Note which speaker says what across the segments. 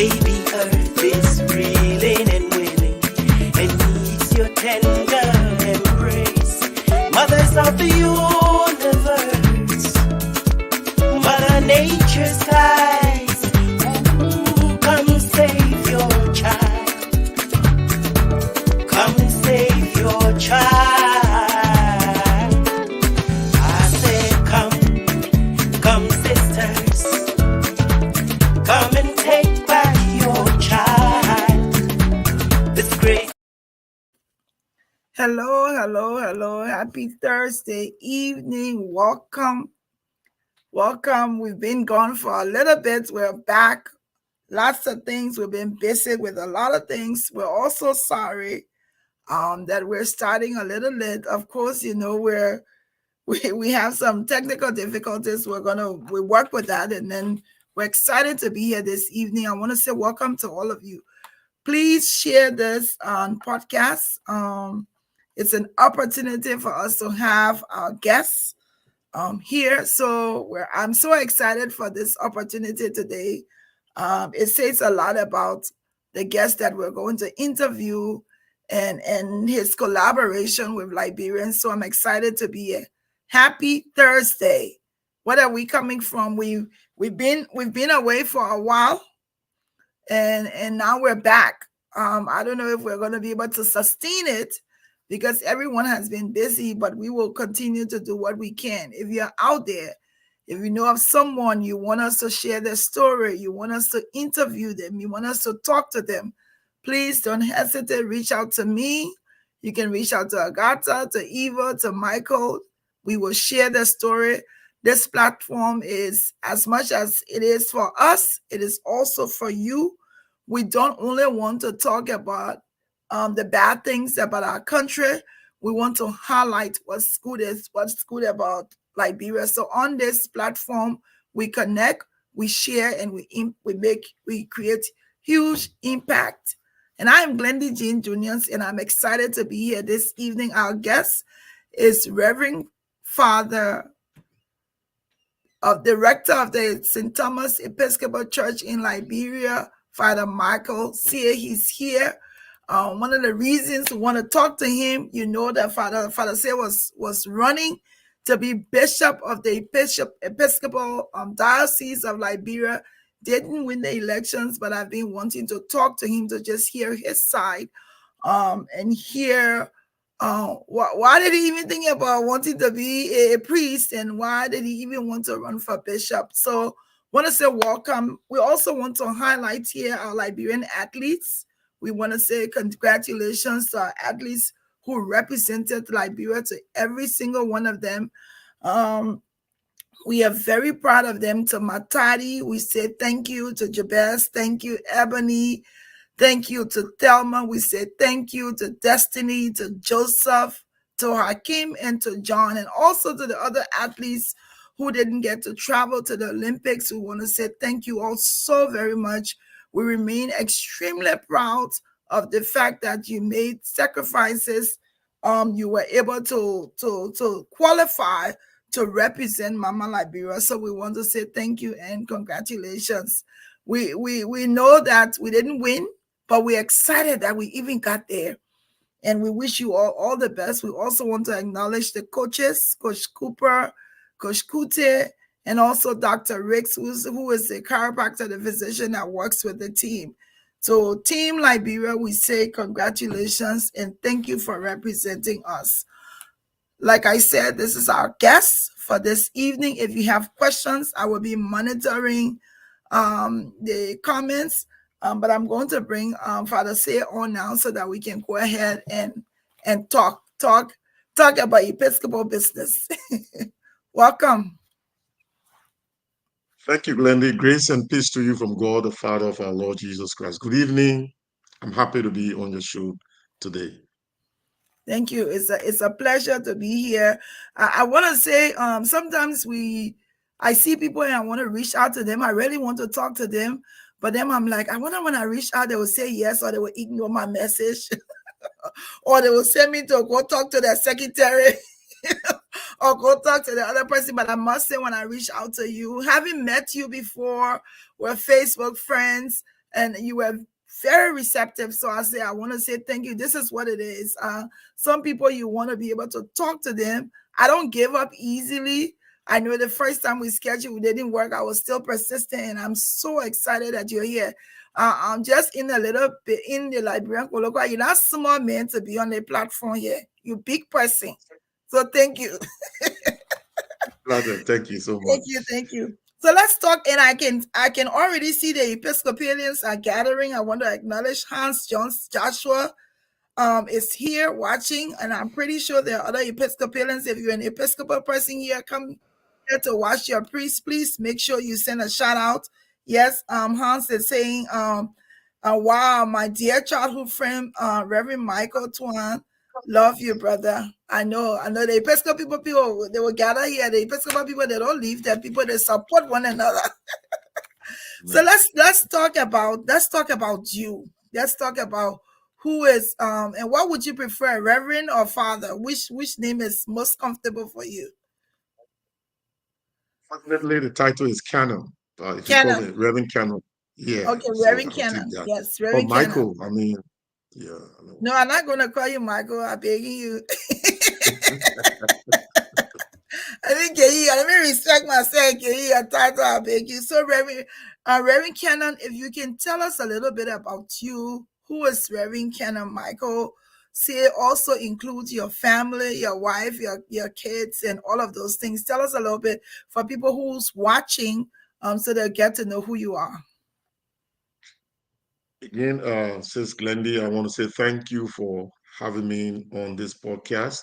Speaker 1: Baby earth is reeling and willing and needs your tender embrace. Mothers of the universe, Mother Nature's eyes, ooh, come save your child. Come save your child. I said come sisters, come and take back your child. It's great.
Speaker 2: Hello. Happy Thursday evening. Welcome. We've been gone for a little bit. We're back. Lots of things. We've been busy with a lot of things. We're also sorry that we're starting a little late. Of course, you know, we have some technical difficulties. We work with that, and then we're excited to be here this evening. I want to say welcome to all of you. Please share this podcast. It's an opportunity for us to have our guests here. So I'm so excited for this opportunity today. It says a lot about the guest that we're going to interview and his collaboration with Liberians. So I'm excited to be here. Happy Thursday. What are we coming from? We've been away for a while, and now we're back. I don't know if we're going to be able to sustain it because everyone has been busy, but we will continue to do what we can. If you're out there, if you know of someone, you want us to share their story, you want us to interview them, you want us to talk to them, please don't hesitate. Reach out to me. You can reach out to Agatha, to Eva, to Michael. We will share the story. This platform is, as much as it is for us, it is also for you. We don't only want to talk about the bad things about our country. We want to highlight what's good about Liberia. So on this platform, we connect, we share, and we create huge impact. And I am Glendy Jean Juniors, and I'm excited to be here this evening. Our guest is Reverend Father Director of the St. Thomas Episcopal Church in Liberia, Father Michael Sie. He's here. One of the reasons we want to talk to him, you know that Father Sie was running to be Bishop of the Episcopal Diocese of Liberia. Didn't win the elections, but I've been wanting to talk to him to just hear his side and hear why did he even think about wanting to be a priest, and why did he even want to run for bishop. So want to say welcome. We also want to highlight here our Liberian athletes. We want to say congratulations to our athletes who represented Liberia, to every single one of them. We are very proud of them. To Matadi, we say thank you. To Jabez, thank you. Ebony, thank you. To Thelma, we say thank you. To Destiny, to Joseph, to Hakim, and to John, and also to the other athletes who didn't get to travel to the Olympics. We want to say thank you all so very much. We remain extremely proud of the fact that you made sacrifices. You were able to qualify to represent Mama Liberia. So we want to say thank you and congratulations. We know that we didn't win, but we're excited that we even got there. And we wish you all the best. We also want to acknowledge the coaches, Coach Cooper, Coach Kute, and also Dr. Ricks, who is the chiropractor, the physician that works with the team. So Team Liberia, we say congratulations and thank you for representing us. Like I said, this is our guest for this evening. If you have questions, I will be monitoring the comments, but I'm going to bring Father Sie on now so that we can go ahead and talk about Episcopal business. Welcome.
Speaker 3: Thank you, Glendy. Grace and peace to you from God, the Father of our Lord Jesus Christ. Good evening. I'm happy to be on your show today.
Speaker 2: Thank you. It's a pleasure to be here. I want to say sometimes I see people and I want to reach out to them. I really want to talk to them, but then I'm like, I wonder when I reach out, they will say yes, or they will ignore my message, or they will send me to go talk to their secretary. Or go talk to the other person. But I must say, when I reach out to you, having met you before, we're Facebook friends, and you were very receptive. So I want to say thank you. This is what it is. Some people, you want to be able to talk to them. I don't give up easily. I know the first time we scheduled, it didn't work. I was still persistent, and I'm so excited that you're here. I'm just in a little bit in the Liberian Colloquial. You're not small man to be on the platform here. You big person. So thank you.
Speaker 3: Brother, thank you so
Speaker 2: Thank
Speaker 3: much.
Speaker 2: you, thank you. So let's talk, and I can already see the Episcopalians are gathering. I want to acknowledge Hans Joshua is here watching, and I'm pretty sure there are other Episcopalians. If you're an Episcopal person here, come here to watch your priest. Please make sure you send a shout out. Yes, Hans is saying, wow, my dear childhood friend, Reverend Michael Tuan, love you, brother. I know the Episcopal people, they will gather here. The Episcopal people, they don't leave. They're people, they support one another. So let's talk about you. Let's talk about who is and what would you prefer, Reverend or Father? Which name is most comfortable for you?
Speaker 3: Fortunately, the title is Canon. If you call me
Speaker 2: Canon.
Speaker 3: Reverend Canon, yeah,
Speaker 2: Okay,
Speaker 3: so
Speaker 2: Reverend
Speaker 3: I'll take
Speaker 2: Canon.
Speaker 3: that.
Speaker 2: Yes,
Speaker 3: Or
Speaker 2: Reverend Canon.
Speaker 3: Michael, I mean, yeah, I know.
Speaker 2: No, I'm not gonna call you Michael. I'm begging you. I think let me respect myself. Your title, I beg you. So, Reverend Cannon, if you can tell us a little bit about you, who is Reverend Cannon Michael? Say also includes your family, your wife, your kids, and all of those things. Tell us a little bit for people who's watching, so they'll get to know who you are.
Speaker 3: Again, Sis Glendy, I want to say thank you for having me on this podcast.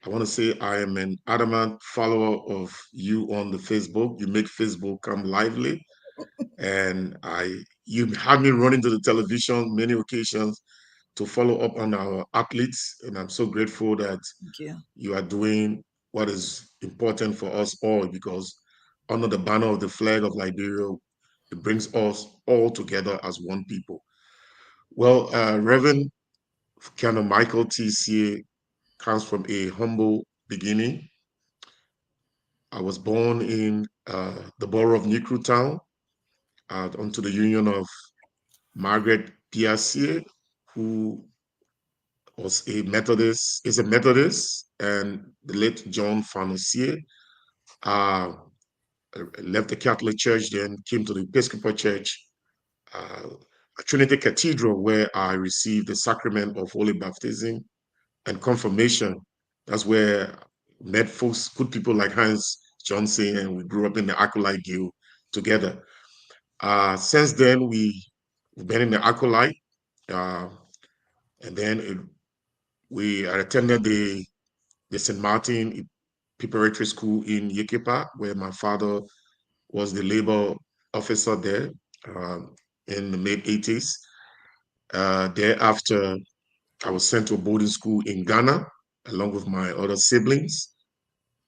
Speaker 3: I want to say I am an adamant follower of you on the Facebook. You make Facebook come lively. And you had me running to the television many occasions to follow up on our athletes. And I'm so grateful that
Speaker 2: Thank you.
Speaker 3: you are doing what is important for us all, because under the banner of the flag of Liberia, it brings us all together as one people. Well, Reverend Father Michael Tuan Sie comes from a humble beginning. I was born in the borough of Nikru Town, onto the union of Margaret Piassier, who is a Methodist, and the late John Farnosier uh, left the Catholic Church, then came to the Episcopal Church, uh, Trinity Cathedral, where I received the sacrament of Holy Baptism and confirmation. That's where I met folks, good people like Hans Johnson, and we grew up in the Acolyte Guild together. Since then, we've been in the Acolyte, uh, and then I attended the St. Martin Preparatory School in Yekepa, where my father was the labor officer there in the mid 80s. Thereafter, I was sent to a boarding school in Ghana, along with my other siblings.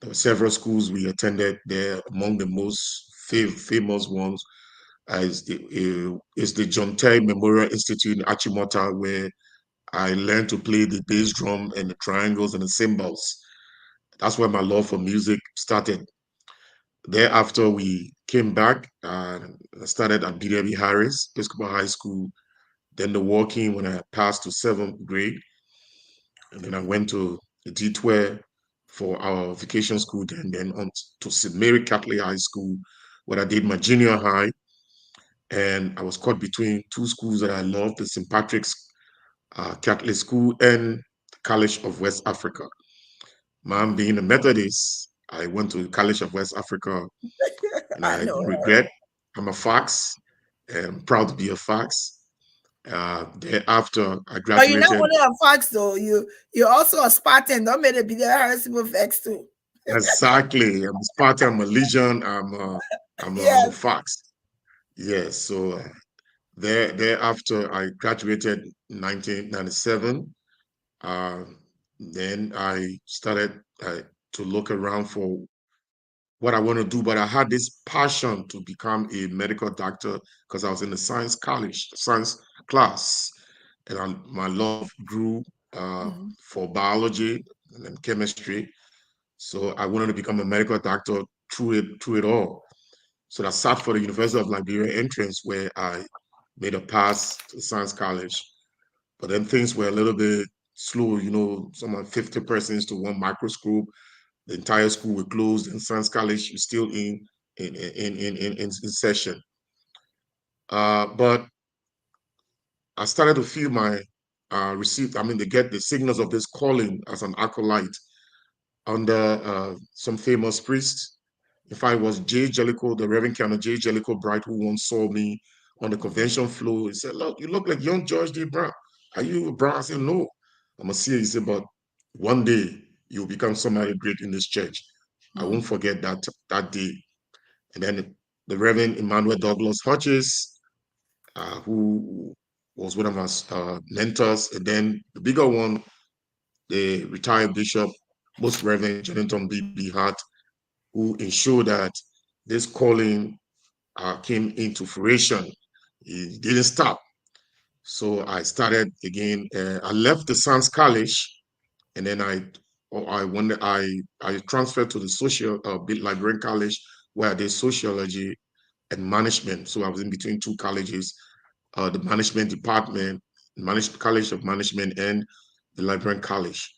Speaker 3: There were several schools we attended there. Among the most famous ones is the John Terry Memorial Institute in Achimota, where I learned to play the bass drum and the triangles and the cymbals. That's where my love for music started. Thereafter, we came back and started at BW Harris, Episcopal High School, then the walking when I passed to seventh grade. And then I went to the D12 for our vacation school, then on to St. Mary Catholic High School, where I did my junior high. And I was caught between two schools that I loved, the St. Patrick's Catholic School and the College of West Africa. Mom being a Methodist, I went to the College of West Africa, and
Speaker 2: I
Speaker 3: I
Speaker 2: know.
Speaker 3: don't regret. I'm a Fox, and I'm proud to be a Fox. Thereafter, I
Speaker 2: But you're not
Speaker 3: graduated.
Speaker 2: only a Fox though. You're also a Spartan. Don't make it be there. Harris people vex too.
Speaker 3: Exactly. I'm a Spartan, I'm a Legion, I'm a
Speaker 2: Yes.
Speaker 3: Fox. Yes. So thereafter, I graduated in 1997. Uh, then I started to look around for what I want to do, but I had this passion to become a medical doctor because I was in the science class, and my love grew
Speaker 2: Mhm.
Speaker 3: for biology and then chemistry. So I wanted to become a medical doctor through it all. So I sat for the University of Liberia entrance, where I made a pass to Science College. But then things were a little bit slow, some 50 persons to one microscope. The entire school was closed, and Science College was still in session. But I started to feel my they get the signals of this calling as an acolyte under some famous priests. In fact, it was J. Jellicoe, the Reverend Canon J. Jellicoe Bright, who once saw me on the convention floor. He said, "Look, you look like young George D. Brown. Are you Brown?" I said, "No, I'm a seer." He said, "But one day you'll become somebody great in this church." I won't forget that day. And then the Reverend Emmanuel Douglas Hodges, who was one of our mentors. And then the bigger one, the retired Bishop, Most Reverend Jonathan B.B. Hart, who ensured that this calling came into fruition. It didn't stop. So I started again. I left the Science College, and then I transferred to the social librarian college, where I did sociology and management. So I was in between two colleges, the management department, College of Management, and the librarian college.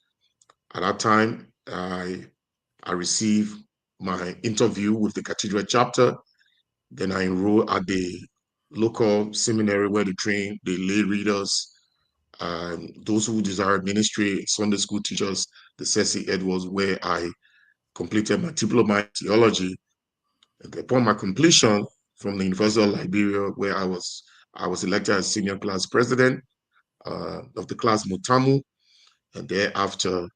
Speaker 3: At that time, I received my interview with the cathedral chapter. Then I enrolled at the local seminary where they train the lay readers, those who desire ministry, Sunday school teachers, the C.S.C. Edwards, where I completed my diploma in theology. And upon my completion from the University of Liberia, where I was elected as senior class president of the class Mutamu, and thereafter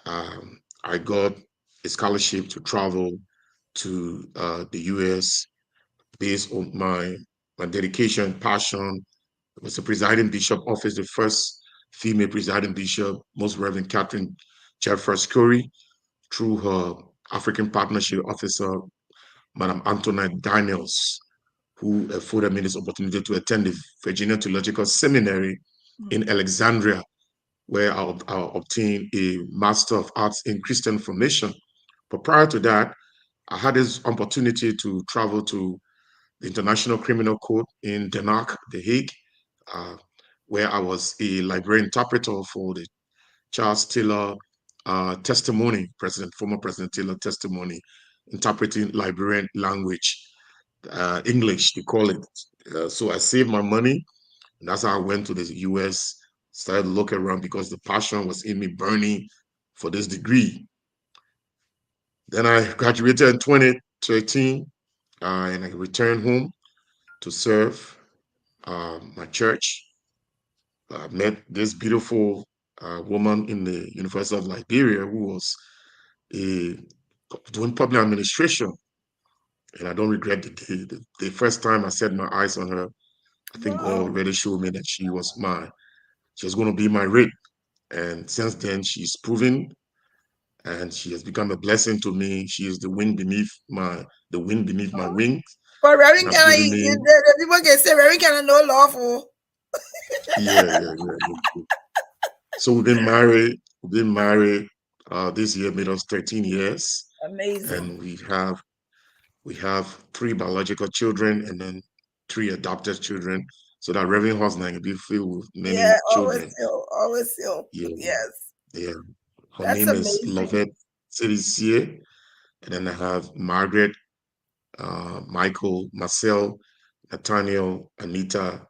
Speaker 3: I got a scholarship to travel to the U.S. based on my dedication, passion. I was the presiding bishop office, the first female presiding bishop, Most Reverend Catherine Jeffers Curry, through her African Partnership Officer, Madam Antoinette Daniels, who afforded me this opportunity to attend the Virginia Theological Seminary in Alexandria, where I obtained a Master of Arts in Christian Formation. But prior to that, I had this opportunity to travel to the International Criminal Court in Den Haag, The Hague, where I was a library interpreter for the Charles Taylor testimony, former President Taylor testimony, interpreting Liberian language, English, they call it. So I saved my money, and that's how I went to the US, started looking around because the passion was in me burning for this degree. Then I graduated in 2013, and I returned home to serve my church. I met this beautiful woman in the University of Liberia who was doing public administration. And I don't regret the day. The first time I set my eyes on her, I think God already showed me that she was going to be my rib. And since then, she's proven, and she has become a blessing to me. She is the wind beneath my wings.
Speaker 2: But Reverend
Speaker 3: Have given me,
Speaker 2: people can say Reverend Canon no lawful.
Speaker 3: yeah. So we've been married. This year made us 13 years.
Speaker 2: Amazing.
Speaker 3: And we have 3 biological children and then 3 adopted children. So that Reverend Hosnang will be filled with many children.
Speaker 2: Always still.
Speaker 3: Yeah.
Speaker 2: Yes.
Speaker 3: Yeah. Her
Speaker 2: That's
Speaker 3: name is
Speaker 2: amazing.
Speaker 3: Lovett Sie. And then I have Margaret, Michael, Marcel, Nathaniel, Anita.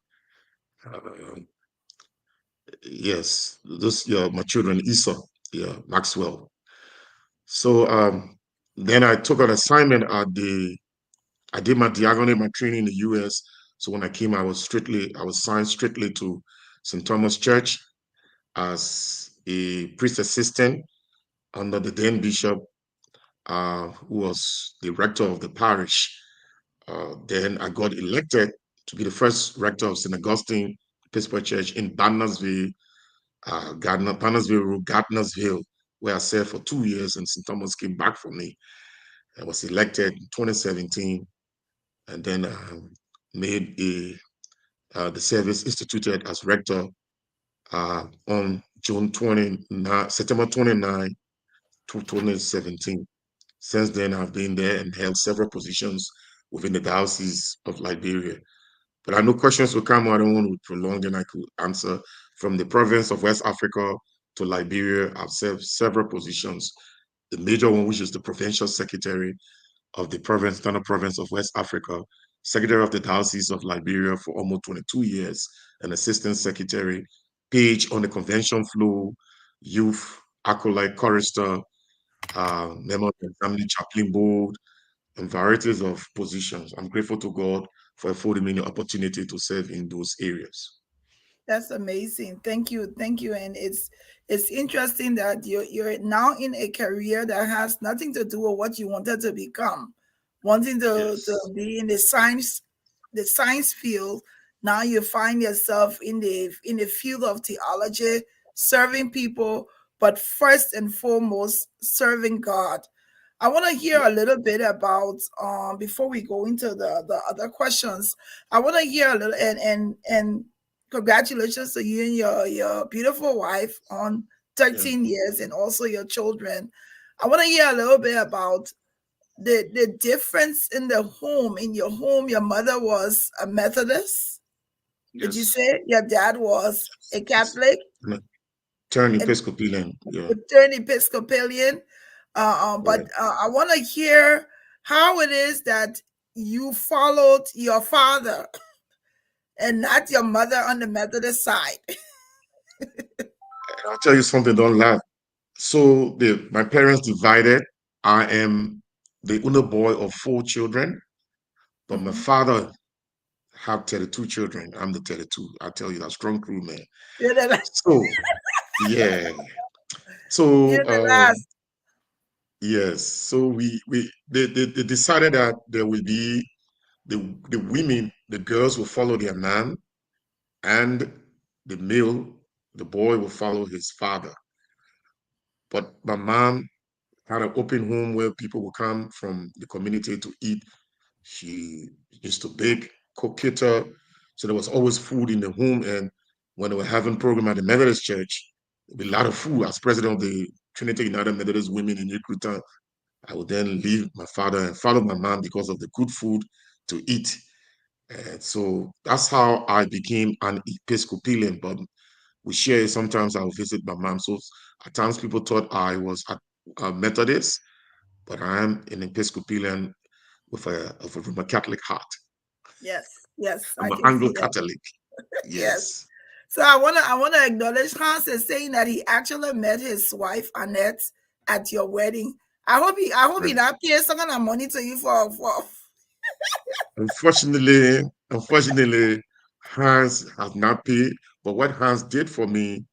Speaker 3: Yes, those my children, Esau, Maxwell. So then I took an assignment I did my diaconate, my training in the US. So when I came, I was signed strictly to St. Thomas Church as a priest assistant under the then bishop, who was the rector of the parish. Then I got elected to be the first rector of St. Augustine Episcopal Church in Gardnersville Road, Gardnersville, where I served for 2 years, and St. Thomas came back for me. I was elected in 2017, and then made the service instituted as rector on September 29, 2017. Since then, I've been there and held several positions within the Diocese of Liberia. But I know questions will come. I don't want to prolong, and I could answer. From the province of West Africa to Liberia, I've served several positions. The major one, which is the provincial secretary of the province, Ghana province of West Africa, secretary of the Diocese of Liberia for almost 22 years, an assistant secretary, page on the convention floor, youth, acolyte, chorister, member of the family chaplain board, and varieties of positions. I'm grateful to God for affording me the opportunity to serve in those areas.
Speaker 2: That's amazing. Thank you. And it's interesting that you're now in a career that has nothing to do with what you wanted to become, wanting to
Speaker 3: Yes.
Speaker 2: be in the science field. Now you find yourself in the field of theology, serving people, but first and foremost, serving God. I want to hear
Speaker 3: Yeah.
Speaker 2: a little bit about before we go into the other questions. I want to hear a little and congratulations to you and your beautiful wife on
Speaker 3: Yeah.
Speaker 2: 13 years and also your children. I want to hear a little bit about the difference in the home. In your home, your mother was a Methodist. Did you
Speaker 3: Yes.
Speaker 2: say your dad was a Catholic?
Speaker 3: Turn
Speaker 2: And
Speaker 3: Episcopalian. Yeah.
Speaker 2: turned Episcopalian. But
Speaker 3: Correct.
Speaker 2: I want to hear how it is that you followed your father and not your mother on the Methodist side.
Speaker 3: I'll tell you something, don't laugh. So my parents divided. I am the only boy of 4 children, but my
Speaker 2: Mhm.
Speaker 3: father had 32 children. I'm the 32. I tell you, that strong crew, man.
Speaker 2: You're the last.
Speaker 3: So yeah. So
Speaker 2: You're the last.
Speaker 3: yes. So they decided that there will be the women, the girls will follow their man, and the male, the boy will follow his father. But my mom had an open home where people would come from the community to eat. She used to bake, cook, cater. So there was always food in the home. And when they were having program at the Methodist Church, there'd be a lot of food. As president of the Trinity United Methodist Women in Yucatan, I would then leave my father and follow my mom because of the good food to eat. And so that's how I became an Episcopalian. But we share sometimes I'll visit my mom. So at times people thought I was a Methodist, but I am an Episcopalian with a Roman Catholic heart.
Speaker 2: Yes, yes,
Speaker 3: I'm
Speaker 2: I
Speaker 3: an
Speaker 2: can
Speaker 3: Anglo
Speaker 2: see that.
Speaker 3: Catholic.
Speaker 2: Yes.
Speaker 3: Yes.
Speaker 2: So I wanna acknowledge Hans as saying that he actually met his wife Annette at your wedding. I hope he
Speaker 3: Right.
Speaker 2: not paying some kind of money to you for.
Speaker 3: Unfortunately, Hans has not paid. But what Hans did for me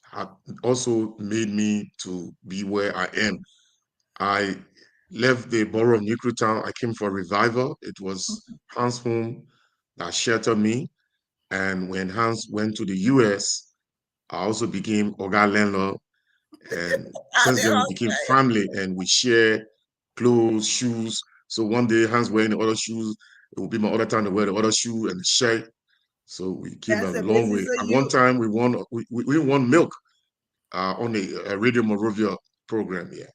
Speaker 3: had also made me to be where I am. I left the borough of Newtown. I came for revival. It was Hans' home that sheltered me. And when Hans went to the US, I also became Oga landlord. And
Speaker 2: Ah,
Speaker 3: since
Speaker 2: the
Speaker 3: then, we became
Speaker 2: husband.
Speaker 3: family and we share clothes, shoes. So one day, Hans wearing the other shoes. It will be my other time to wear the other shoe and the shirt. So we came a
Speaker 2: That's
Speaker 3: long
Speaker 2: amazing.
Speaker 3: way.
Speaker 2: So
Speaker 3: At one
Speaker 2: you
Speaker 3: time, we won milk on a Radio Morovia program. Yeah.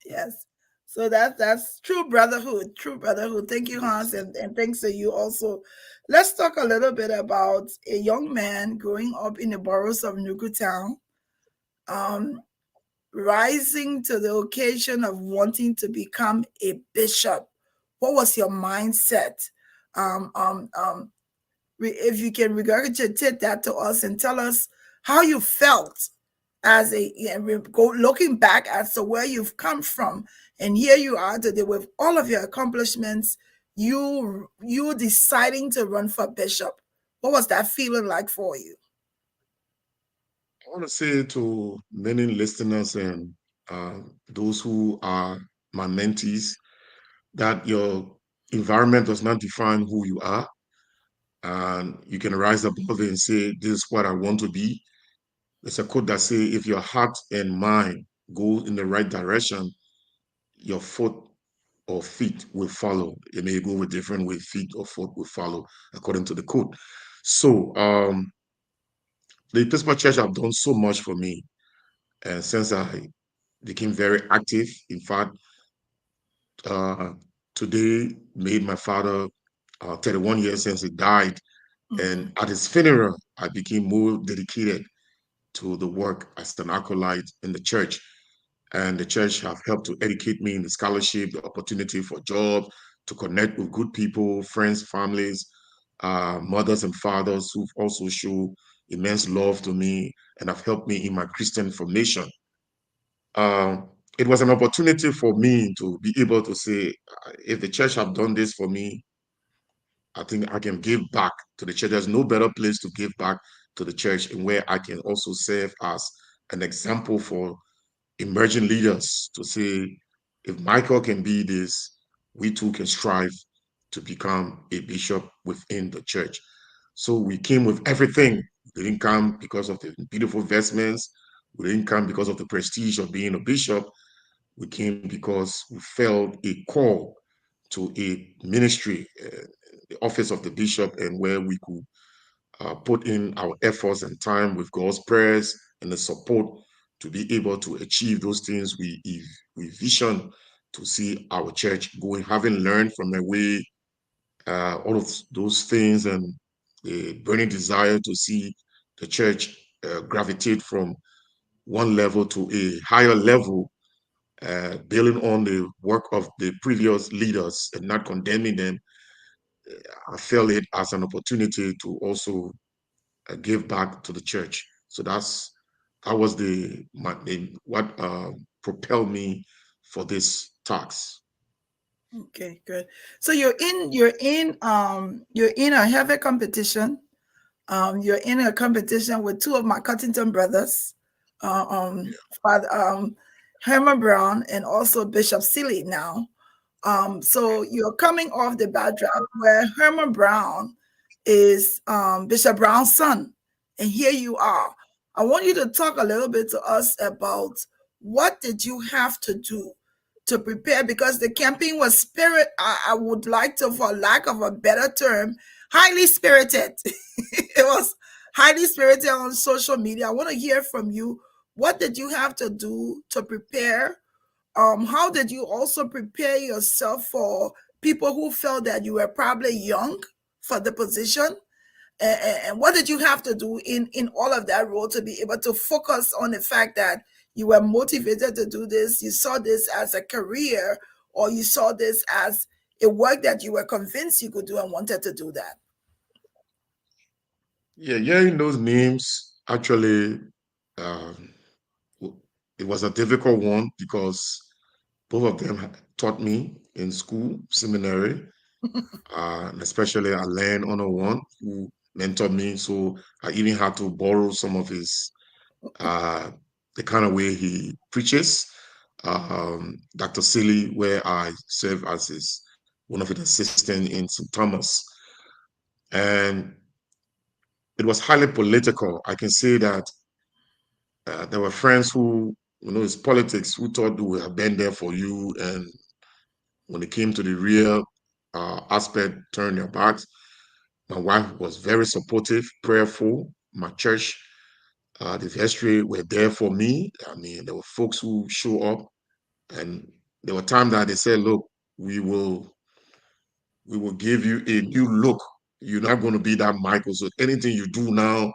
Speaker 2: yes. So that's true brotherhood. True brotherhood. Thank you, Hans,
Speaker 3: Yes.
Speaker 2: and thanks to you also. Let's talk a little bit about a young man growing up in the boroughs of Nukutown, um, rising to the occasion of wanting to become a bishop. What was your mindset? Um, um, um, if you can regurgitate that to us and tell us how you felt as looking back as to where you've come from, and here you are today with all of your accomplishments, you deciding to run for bishop. What was that feeling like for you?
Speaker 3: I want to say to many listeners and those who are my mentees that your environment does not define who you are. And you can rise above it and say, this is what I want to be. There's a quote that says, if your heart and mind go in the right direction, your foot or feet will follow. It may go with different way, feet or foot will follow, according to the quote. So the Episcopal Church have done so much for me. And since I became very active, in fact, uh, today made my father 31 years since he died. And at his funeral, I became more dedicated to the work as an acolyte in the church. And the church have helped to educate me in the scholarship, the opportunity for jobs, to connect with good people, friends, families, mothers and fathers who've also shown immense love to me and have helped me in my Christian formation. Uh, it was an opportunity for me to be able to say, if the church have done this for me, I think I can give back to the church. There's no better place to give back to the church and where I can also serve as an example for emerging leaders to say, if Michael can be this, we too can strive to become a bishop within the church. So we came with everything. We didn't come because of the beautiful vestments. We didn't come because of the prestige of being a bishop. We came because we felt a call to a ministry, the office of the bishop, and where we could put in our efforts and time with God's prayers and the support to be able to achieve those things we vision to see our church going, having learned from the way all of those things and the burning desire to see the church gravitate from one level to a higher level, building on the work of the previous leaders and not condemning them. I felt it as an opportunity to also give back to the church. So that was what propelled me for this task.
Speaker 2: Okay, good. So you're in a heavy competition. You're in a competition with two of my Cuttington brothers, Father Herman Brown and also Bishop Seeley now. So you're coming off the backdrop where Herman Brown is Bishop Brown's son, and here you are. I want you to talk a little bit to us about what did you have to do to prepare, because the campaign was spirit. I would like to, for lack of a better term, highly spirited. It was highly spirited on social media. I want to hear from you. What did you have to do to prepare? How did you also prepare yourself for people who felt that you were probably young for the position? And what did you have to do in all of that role to be able to focus on the fact that you were motivated to do this, you saw this as a career, or you saw this as a work that you were convinced you could do and wanted to do that?
Speaker 3: Yeah, hearing those names actually, um, it was a difficult one because both of them taught me in school, seminary, and especially Alain Honor one who mentored me. So I even had to borrow some of his the kind of way he preaches. Dr. Seeley, where I serve as his one of his assistants in St. Thomas. And it was highly political. I can say that there were friends who, it's politics, who thought they would have been there for you. And when it came to the real aspect, turn their backs. My wife was very supportive, prayerful. My church, the vestry were there for me. I mean, there were folks who show up, and there were times that they said, "Look, we will give you a new look. You're not going to be that Michael. So anything you do now,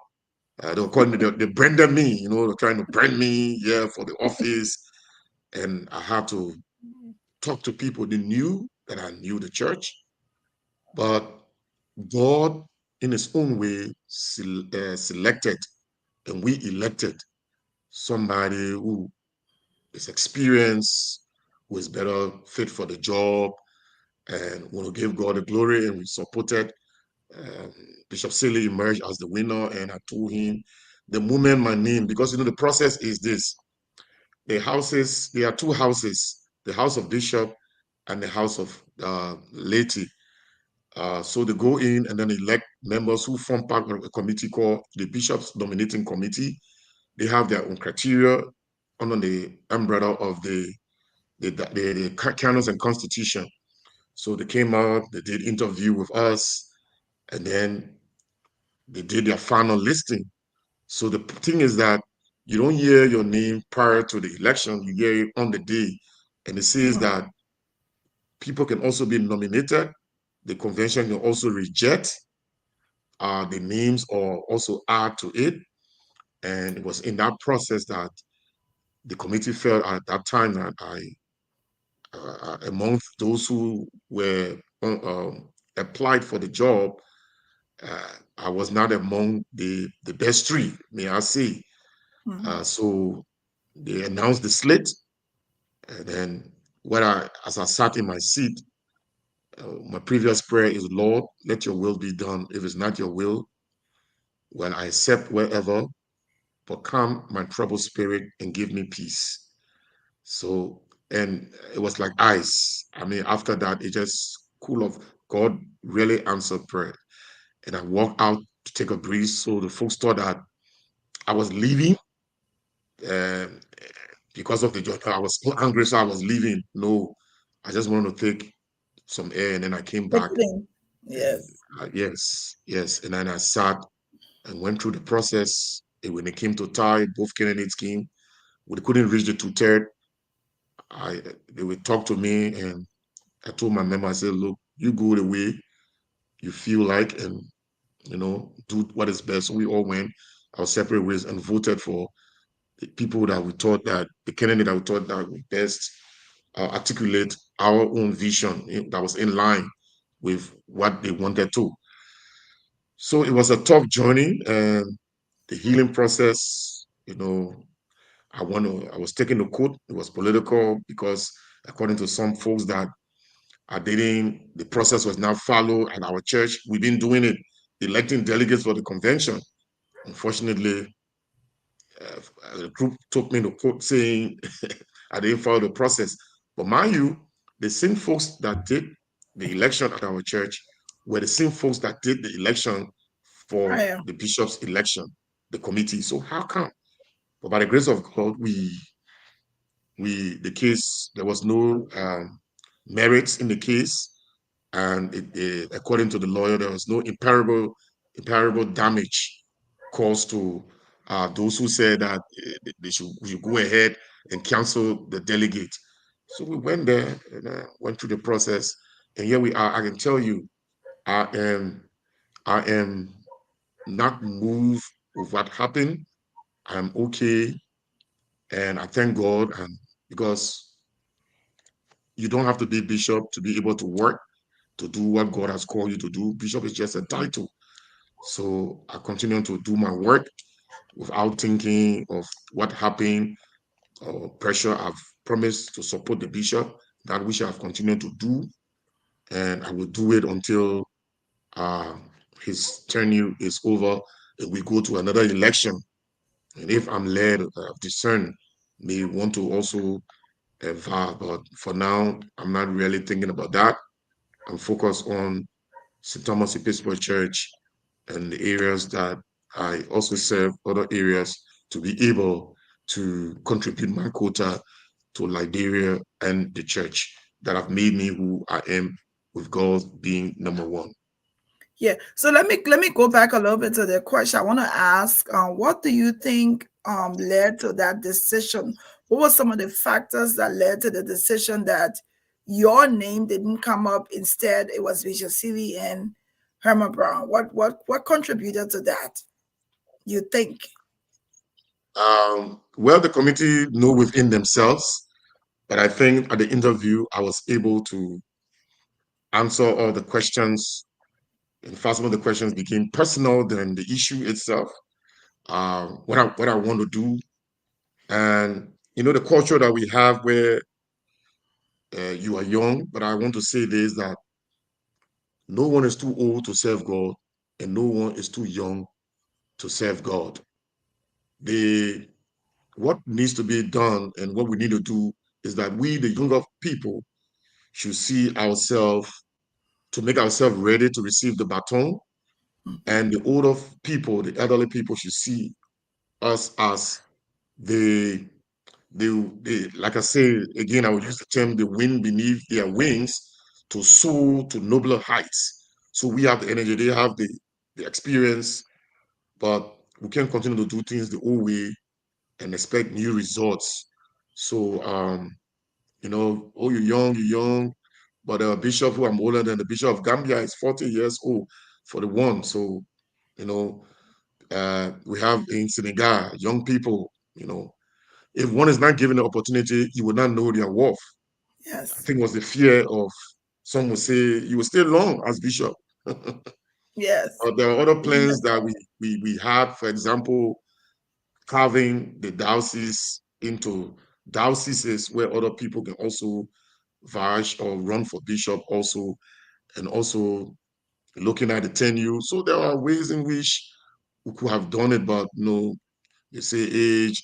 Speaker 3: they're calling they branded me. They're trying to brand me, yeah, for the office." And I had to talk to people. They knew that I knew the church, but God, in His own way, selected and we elected somebody who is experienced, who is better fit for the job, and want to give God the glory. And we supported. Um, Bishop Seeley emerged as the winner, and I told him the moment my name, because the process is this: there are two houses, the house of bishop and the house of laity. So they go in and then elect members who form part of a committee called the Bishop's Nominating Committee. They have their own criteria under the umbrella of the canons and constitution. So they came out, they did interview with us, and then they did their final listing. So the thing is that you don't hear your name prior to the election, you hear it on the day. And it says that people can also be nominated. The convention can also reject. the names or also add to it. And it was in that process that the committee felt at that time that among those who were applied for the job, I was not among the best three, may I say. So they announced the slate, and then as I sat in my seat, my previous prayer is, Lord, let your will be done. If it's not your will, well, I accept wherever, but calm my troubled spirit and give me peace. So, and it was like ice. I mean, after that, it just cool off. God really answered prayer. And I walked out to take a breeze. So the folks thought that I was leaving um, because of the job. I was so angry, so I was leaving. No, I just wanted to take some air, and then I came back.
Speaker 2: Picking.
Speaker 3: And
Speaker 2: Yes.
Speaker 3: yes, yes. And then I sat and went through the process. And when it came to tie, both candidates came. We couldn't reach the two-third. They would talk to me, and I told my member, I said, look, you go the way you feel like, and do what is best. So we all went our separate ways and voted for the people that we thought that the candidate that we thought that would best articulate our own vision that was in line with what they wanted to. So it was a tough journey, and the healing process, I was taking the court. It was political because according to some folks that the process was not followed at our church. We've been doing it, electing delegates for the convention. Unfortunately, the group took me to court saying I didn't follow the process. But mind you, the same folks that did the election at our church were the same folks that did the election for
Speaker 2: Prayer.
Speaker 3: the bishop's election, the committee. So how come? But by the grace of God, the case, there was no merits in the case, and according to the lawyer, there was no irreparable damage caused to those who said that we should go ahead and cancel the delegate. So we went there and went through the process, and here we are. I can tell you, I am not moved with what happened. I'm okay, and I thank God, and because you don't have to be bishop to be able to work, to do what God has called you to do. Bishop is just a title. So I continue to do my work without thinking of what happened or pressure. I've promised to support the bishop, that which I've continued to do, and I will do it until uh, his tenure is over and we go to another election. And if I'm led, discern, may want to also vow, but for now, I'm not really thinking about that. I'm focused on St. Thomas Episcopal Church and the areas that I also serve, other areas, to be able to contribute my quota to Liberia and the church that have made me who I am, with God being number one.
Speaker 2: Yeah. So let me go back a little bit to the question. I want to ask, what do you think led to that decision? What were some of the factors that led to the decision that your name didn't come up? Instead, it was Bishop Seeley and Herman Brown. What contributed to that, you think?
Speaker 3: Well, the committee know within themselves, but I think at the interview, I was able to answer all the questions. In fact, some of the questions became personal than the issue itself. What I want to do, and the culture that we have where you are young, but I want to say this, that no one is too old to serve God, and no one is too young to serve God. The What needs to be done and what we need to do is that we, the younger people, should see ourselves to make ourselves ready to receive the baton, and the older people, the elderly people, should see us as the like I say again, I will use the term the wind beneath their wings to soar to nobler heights. So we have the energy, they have the experience, but we can't continue to do things the old way and expect new results. So oh, you're young, but Bishop, who I'm older than the Bishop of Gambia, is 40 years old for the one. So You know, we have in Senegal young people. If one is not given the opportunity, you will not know their worth. I
Speaker 2: Yes.
Speaker 3: think it was the fear of some will say you will stay long as bishop.
Speaker 2: Yes.
Speaker 3: There are other plans that we had, for example, carving the diocese into dioceses where other people can also vie or run for bishop also, and also looking at the tenure. So there are ways in which we could have done it, but they say age,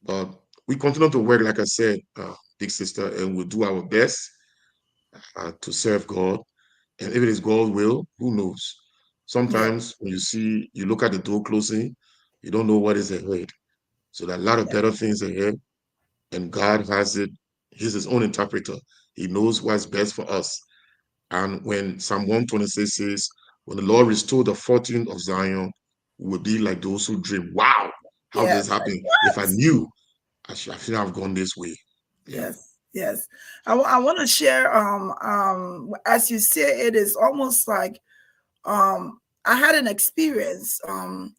Speaker 3: but we continue to work, like I said, big sister, and we'll do our best to serve God. And if it is God's will, who knows?
Speaker 2: Yeah.
Speaker 3: Sometimes when you look at the door closing, you don't know what is ahead. So there are a lot of better things ahead, and God has it. He's his own interpreter. He knows what's best for us. And when Psalm 126 says, when the Lord restored the fortune of Zion, we will be like those who dream. Wow, how
Speaker 2: Yes.
Speaker 3: this
Speaker 2: Like
Speaker 3: happened? If I
Speaker 2: what?
Speaker 3: knew, I should have gone this way. Yeah.
Speaker 2: Yes. Yes. I want to share. As you say, it is almost like I had an experience. I'm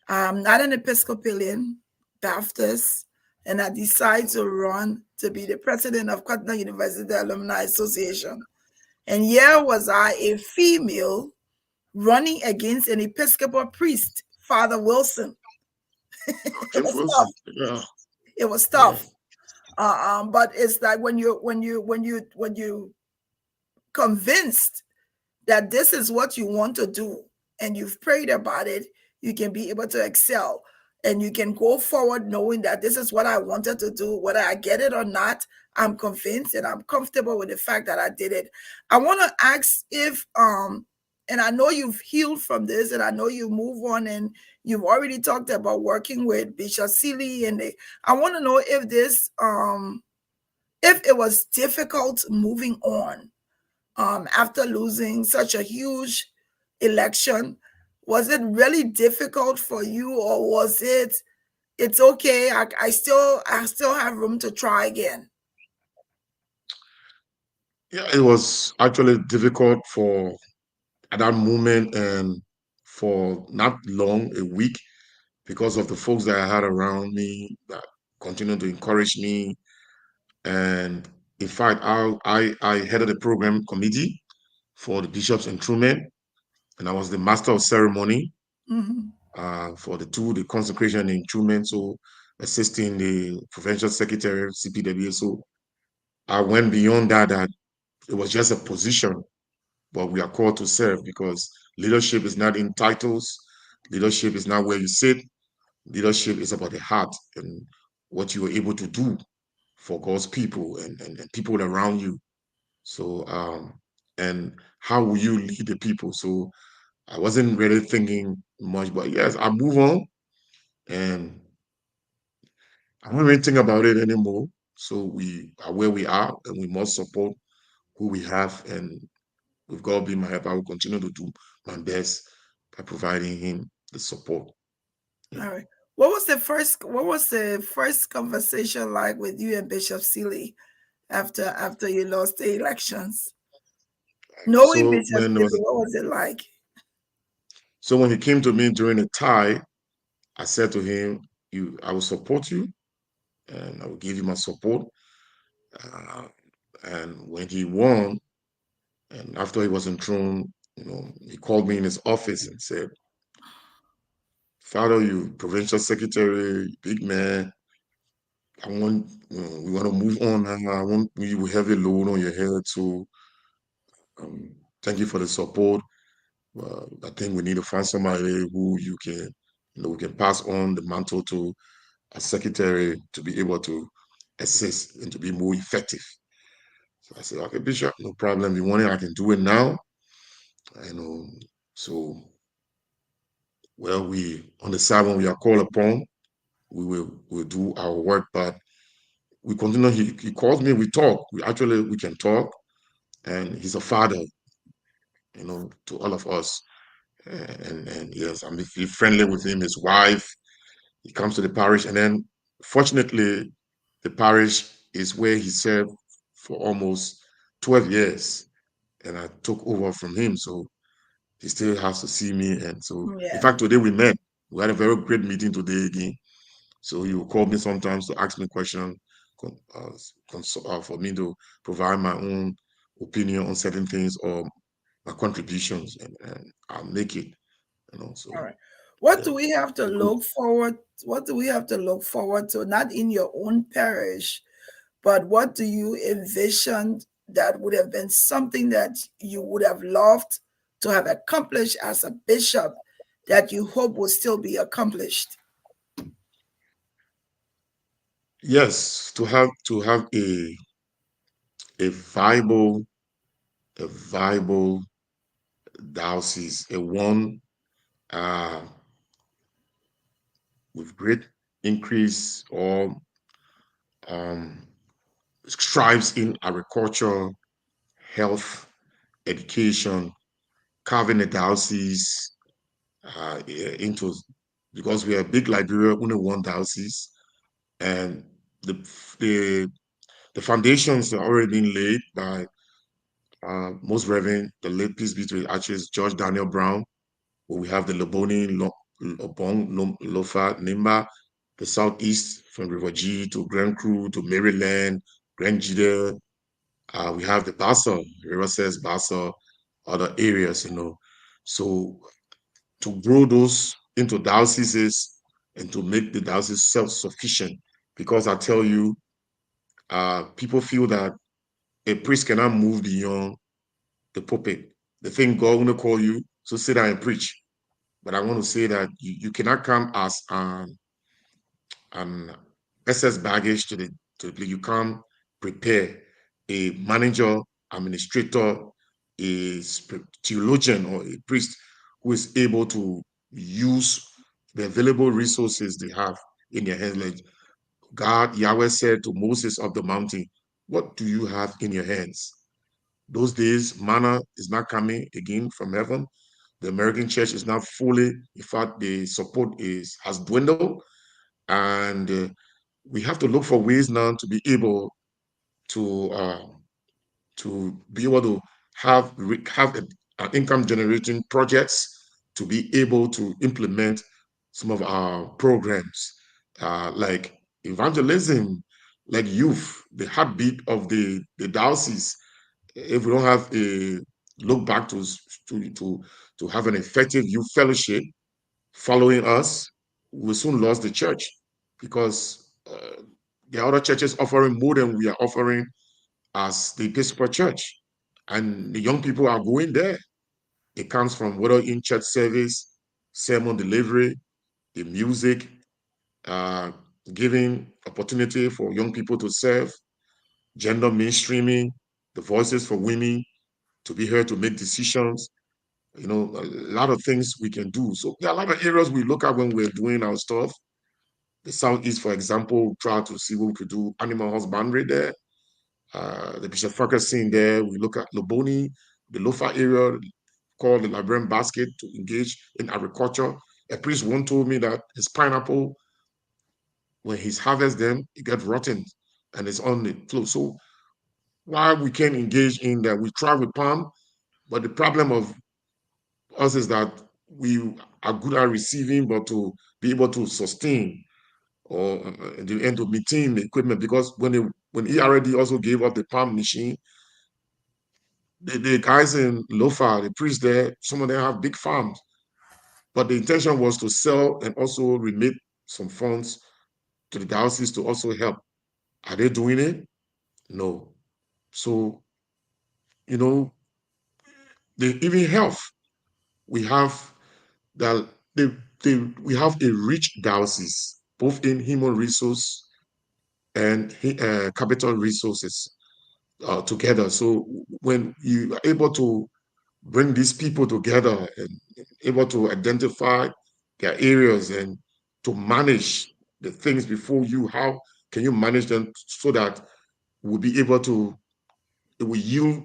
Speaker 2: not an Episcopalian Baptist, and I decided to run to be the president of Cotton University Alumni Association. And here was I, a female, running against an Episcopal priest, Father Wilson. It
Speaker 3: Okay,
Speaker 2: was
Speaker 3: Wilson.
Speaker 2: tough.
Speaker 3: Yeah.
Speaker 2: It was
Speaker 3: Yeah.
Speaker 2: tough. But it's like when you convinced that this is what you want to do and you've prayed about it, you can be able to excel and you can go forward knowing that this is what I wanted to do. Whether I get it or not, I'm convinced and I'm comfortable with the fact that I did it. I want to ask if and I know you've healed from this and I know you move on and you've already talked about working with Bishop Seeley and I want to know if it was difficult moving on after losing such a huge election. Was it really difficult for you, or was it's okay? I still have room to try again.
Speaker 3: Yeah, it was actually difficult for at that moment and for not long, a week, because of the folks that I had around me that continued to encourage me. And in fact, I headed the program committee for the bishops enthronement, and I was the master of ceremony
Speaker 2: Hmm.
Speaker 3: for the consecration and enthronement, so assisting the provincial secretary, CPW. So I went beyond that it was just a position, but we are called to serve because leadership is not in titles. Leadership is not where you sit. Leadership is about the heart and what you were able to do for God's people and people around you. So, and how will you lead the people? So I wasn't really thinking much, but yes, I move on and I don't really think about it anymore. So we are where we are and we must support who we have. And with God being my help, I will continue to do my best by providing him the support. Yeah.
Speaker 2: All right. What was the first conversation like with you and Bishop Seeley after you lost the elections? Knowing
Speaker 3: So
Speaker 2: Bishop
Speaker 3: when it
Speaker 2: Seeley,
Speaker 3: was
Speaker 2: what was it like?
Speaker 3: so when he came to me during the tie, I said to him, I will support you and I will give you my support. Uh, and when he won, and after he was enthroned, he called me in his office and said, Father, you provincial secretary, big man, we want to move on now. I want you with heavy load on your head. So thank you for the support. I think we need to find somebody who we can pass on the mantle to a secretary to be able to assist and to be more effective. So I said, okay, Bishop, no problem. You want it, I can do it now. I know. So, well, we on the side when we are called upon, we'll do our work, but we continue. He calls me, we talk. We can talk, and he's a father, to all of us. And yes, I'm friendly with him, his wife. He comes to the parish, and then fortunately, the parish is where he served for almost 12 years, and I took over from him. So he still has to see me. And so, in
Speaker 2: Yeah.
Speaker 3: fact, today we met. We had a very great meeting today again. So he will call me sometimes to ask me questions for me to provide my own opinion on certain things or my contributions, and I'll make it. So
Speaker 2: All right. What
Speaker 3: yeah,
Speaker 2: do we have to
Speaker 3: good.
Speaker 2: look forward? What do we have to look forward to? Not in your own parish, but what do you envision that would have been something that you would have loved to have accomplished as a bishop that you hope will still be accomplished?
Speaker 3: Yes, to have a viable a viable diocese, a one uh, with great increase or um, strives in agriculture, health, education, carving a diocese into, because we are a big Liberia, only one diocese, and the the the foundations are already being laid by Most Reverend, the late Peace be to his Arches, George Daniel Brown, where we have the Loboni, Lobong, Lofa, Nimba, the Southeast, from River G to Grand Cru to Maryland, Grand Jide. We have the Bassa, River says Bassa, other areas. So to grow those into dioceses and to make the diocese self-sufficient, because I tell you, people feel that a priest cannot move beyond the pulpit. The thing God want to call you, so sit down and preach. But I want to say that you cannot come as an excess baggage to the you come prepare a manager, administrator, a theologian, or a priest who is able to use the available resources they have in their hands. Like God, Yahweh said to Moses of the mountain, "What do you have in your hands?" Those days, manna is not coming again from heaven. The American church is not fully, in fact, the support has dwindled, and we have to look for ways now to be able to have an income generating projects to be able to implement some of our programs, like evangelism, like youth, the heartbeat of the diocese. If we don't have a look back to have an effective youth fellowship following us, we soon lost the church, because there are other churches offering more than we are offering as the Episcopal Church. And the young people are going there. It comes from whether in church service, sermon delivery, the music, uh, giving opportunity for young people to serve, gender mainstreaming, the voices for women to be heard to make decisions. A lot of things we can do. So there are a lot of areas we look at when we're doing our stuff. The Southeast, for example, try to see what we could do. Animal husbandry there. The Bishop Focus scene there. We look at Loboni, the Lofa area, called the Liberian basket, to engage in agriculture. A priest once told me that his pineapple, when he's harvest them, it gets rotten and it's on the floor. So while we can engage in that, we try with palm, but the problem of us is that we are good at receiving, but to be able to sustain or the end to maintain the equipment, because when he already also gave up the palm machine, the guys in Lofa, the priests there, some of them have big farms, but the intention was to sell and also remit some funds to the diocese to also help. Are they doing it? No. So, you know, even health, we have that we have a rich diocese, both in human resource and capital resources together. So when you are able to bring these people together and able to identify their areas and to manage the things before you, how can you manage them so that we'll be able to, it will yield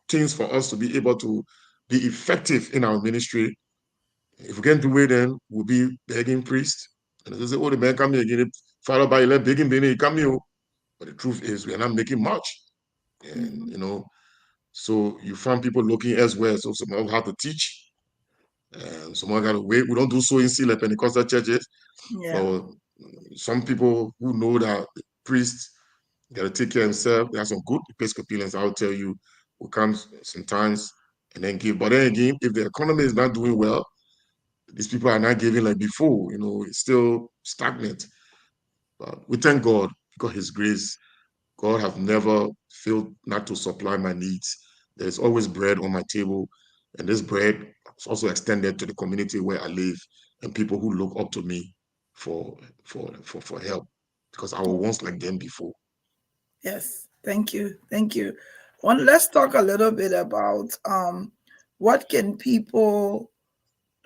Speaker 3: things for us to be able to be effective in our ministry. If we can do it, then we'll be begging priests. And they say, oh, the man come here again, followed by 11 begging, he come here. But the truth is, we are not making much. And,
Speaker 2: Mhm.
Speaker 3: So you find people looking elsewhere. So someone have to teach, and someone got to wait. We don't do so in like Pentecostal churches,
Speaker 2: Yeah.
Speaker 3: but some people who know that the priest got to take care of himself. There are some good Episcopalians, I'll tell you, who comes sometimes and then give. But then again, if the economy is not doing well, these people are not giving like before. It's still stagnant. But we thank God because His grace. God have never failed not to supply my needs. There is always bread on my table, and this bread is also extended to the community where I live and people who look up to me for help because I was once like them before.
Speaker 2: Yes. Thank you. Thank you. Let's talk a little bit about what can people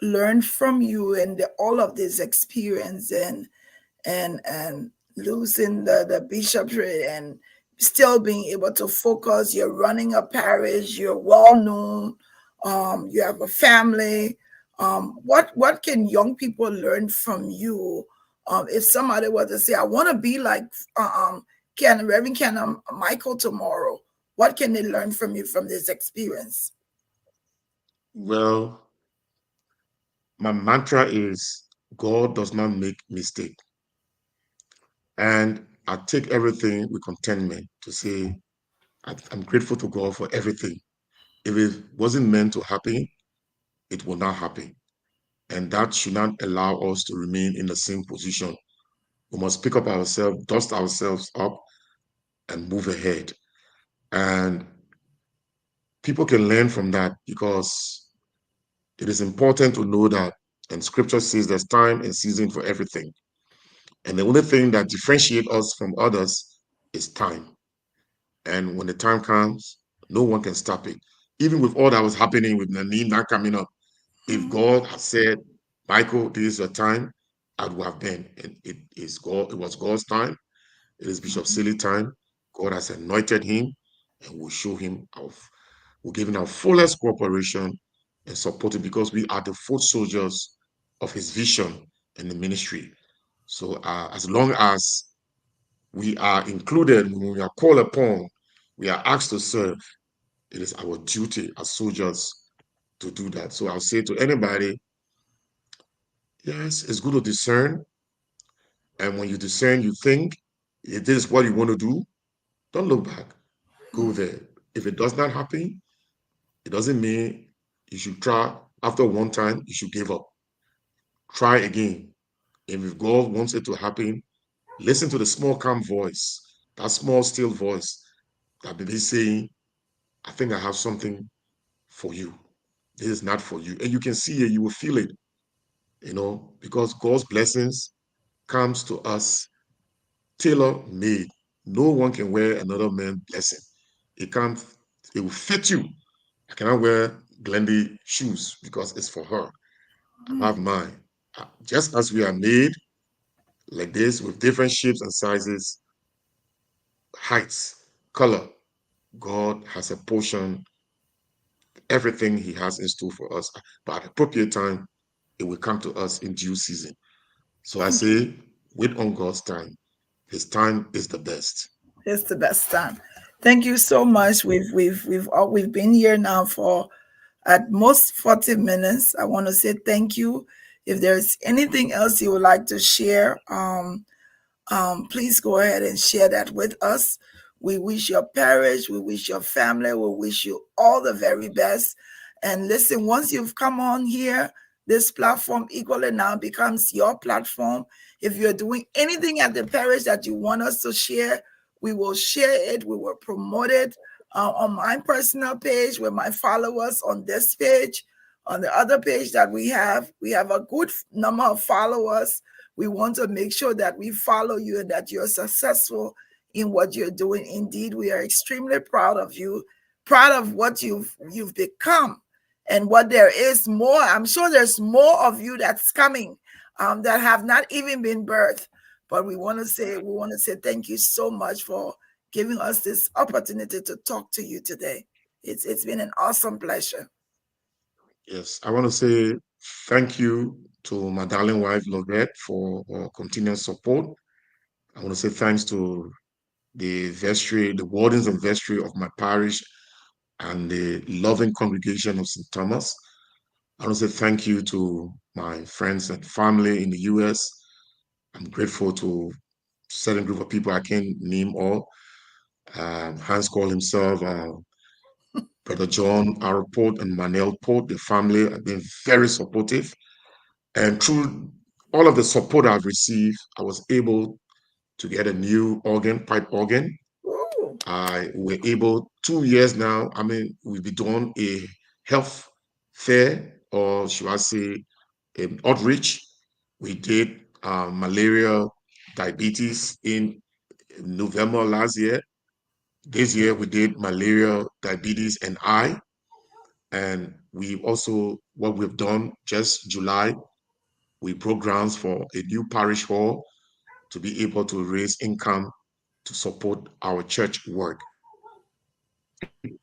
Speaker 2: learn from you and all of this experience and losing the bishopry and still being able to focus. You're running a parish, you're well known, you have a family. What can young people learn from you? If somebody were to say, I want to be like Reverend Michael tomorrow, what can they learn from you from this experience?
Speaker 3: Well, my mantra is God does not make mistake. And I take everything with contentment to say I'm grateful to God for everything. If it wasn't meant to happen, it will not happen. And that should not allow us to remain in the same position. We must pick up ourselves, dust ourselves up, and move ahead. And people can learn from that because it is important to know that, and scripture says there's time and season for everything. And the only thing that differentiates us from others is time. And when the time comes, no one can stop it. Even with all that was happening with Nanine not coming up, if God had said, Michael, this is your time, I would have been. And it was God's time. It is Bishop Seeley's time. God has anointed him and will show him we'll give him our fullest cooperation and support him because we are the foot soldiers of his vision and the ministry. So as long as we are included, when we are called upon, we are asked to serve, it is our duty as soldiers to do that. So I'll say to anybody, yes, it's good to discern. And when you discern, you think, if this is what you want to do, don't look back. Go there. If it does not happen, it doesn't mean you should try. After one time, you should give up. Try again. If God wants it to happen, listen to the small, calm voice, that small, still voice that may be saying, I think I have something for you. This is not for you. And you can see it, you will feel it, because God's blessings comes to us tailor-made. No one can wear another man's blessing. It will fit you. I cannot wear Glendy shoes because it's for her. I have mine. Just as we are made like this with different shapes and sizes, heights, color, God has a portion, everything He has in store for us. But at appropriate time, it will come to us in due season. So I say, wait on God's time. His time is the best.
Speaker 2: It's the best time. Thank you so much. We've been here now for at most 40 minutes. I want to say thank you. If there's anything else you would like to share, please go ahead and share that with us. We wish your parish, we wish your family, we wish you all the very best. And listen, once you've come on here, this platform equally now becomes your platform. If you're doing anything at the parish that you want us to share, we will share it, we will promote it on my personal page with my followers on this page. On the other page that we have a good number of followers. We want to make sure that we follow you and that you're successful in what you're doing. Indeed, we are extremely proud of you, proud of what you've become and what there is more. I'm sure there's more of you that's coming that have not even been birthed. But we want to say thank you so much for giving us this opportunity to talk to you today. It's been an awesome pleasure.
Speaker 3: Yes, I want to say thank you to my darling wife, Lovette, for her continuous support. I want to say thanks to the vestry, the wardens and vestry of my parish, and the loving congregation of St. Thomas. I want to say thank you to my friends and family in the US. I'm grateful to a certain group of people I can't name all. Hans called himself Brother John R. Port and Manel Port. The family have been very supportive. And through all of the support I've received, I was able to get a new organ, pipe organ.
Speaker 2: Ooh.
Speaker 3: I were able 2 years now. I mean, we've been doing a health fair, or should I say, an outreach. We did malaria, diabetes in November last year. This year we did malaria, diabetes, and eye. And we also, what we've done just July, we broke grounds for a new parish hall to be able to raise income to support our church work.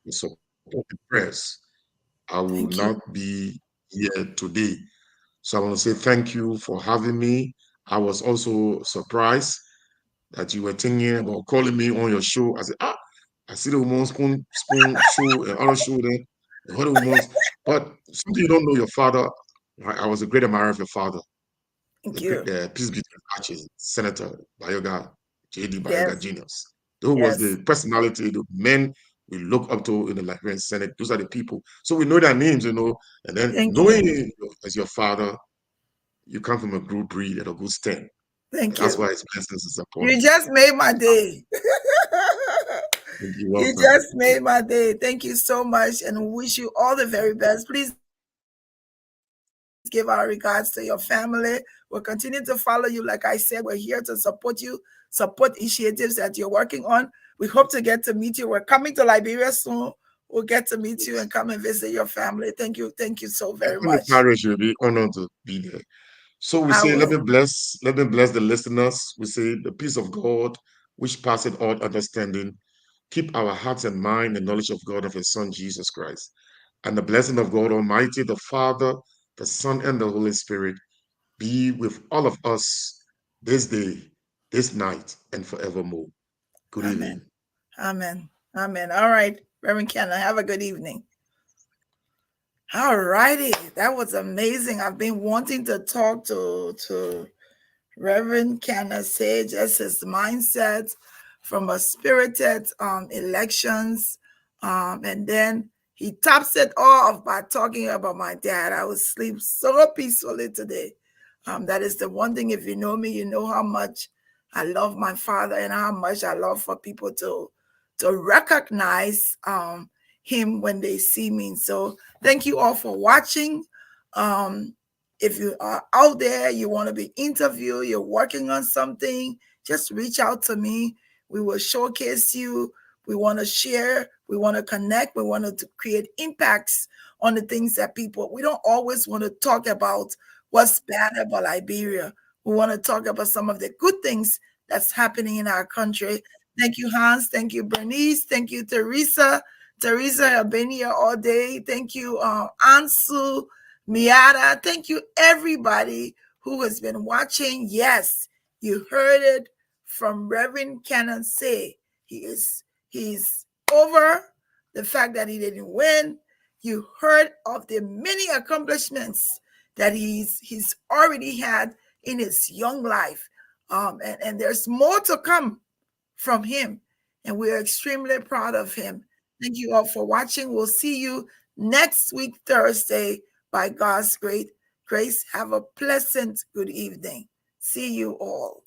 Speaker 3: Support the prayers. I will
Speaker 2: Thank you.
Speaker 3: not be here today. So I want to say thank you for having me. I was also surprised that you were thinking about calling me on your show. I said, I see the woman's spoon show and other show there, the other woman's. But something you don't know your father. I was a great admirer of your father,
Speaker 2: Thank you.
Speaker 3: the Episcopal Arches, Senator Bayoga, J.D. Bayoga
Speaker 2: Yes.
Speaker 3: Genius. Who was
Speaker 2: Yes.
Speaker 3: the personality, the men we look up to in the Liberian Senate. Those are the people. So we know their names, and then
Speaker 2: Thank
Speaker 3: knowing
Speaker 2: you.
Speaker 3: you as your father, you come from a good breed and a good stand.
Speaker 2: Thank
Speaker 3: That's
Speaker 2: you.
Speaker 3: why his blessings is upon
Speaker 2: You
Speaker 3: you.
Speaker 2: just made my day.
Speaker 3: You're
Speaker 2: You
Speaker 3: welcome.
Speaker 2: just made my day. Thank you so much and wish you all the very best. Please give our regards to your family. We'll continue to follow you. Like I said, we're here to support you, support initiatives that you're working on. We hope to get to meet you. We're coming to Liberia soon. We'll get to meet you and come and visit your family. Thank you. Thank you so very
Speaker 3: In the
Speaker 2: much.
Speaker 3: parish, you'll be honored to be there. So we
Speaker 2: I
Speaker 3: say,
Speaker 2: will.
Speaker 3: let me bless the listeners. We say the peace of God, which passeth all understanding, keep our hearts and mind in the knowledge of God of His Son Jesus Christ. And the blessing of God Almighty, the Father, the Son, and the Holy Spirit be with all of us this day, this night, and forevermore. Good
Speaker 2: Amen.
Speaker 3: evening.
Speaker 2: Amen. Amen. All right, Reverend Kenna, have a good evening. All righty. That was amazing. I've been wanting to talk to Reverend Kenna say just his mindset from a spirited elections. And then he tops it off by talking about my dad. I will sleep so peacefully today. That is the one thing, if you know me, you know how much I love my father and how much I love for people to recognize him when they see me. So thank you all for watching. If you are out there, you want to be interviewed, you're working on something, just reach out to me. We will showcase you. We want to share. We want to connect. We want to create impacts on the things that we don't always want to talk about what's bad about Liberia. We want to talk about some of the good things that's happening in our country. Thank you, Hans. Thank you, Bernice. Thank you, Teresa. Teresa, I've been here all day. Thank you, Ansu. Miata, thank you everybody who has been watching. Yes, you heard it from Reverend Tuan Sie. He's over the fact that he didn't win. You heard of the many accomplishments that he's already had in his young life. And there's more to come from him. And we're extremely proud of him. Thank you all for watching. We'll see you next week, Thursday, by God's great grace. Have a pleasant good evening. See you all.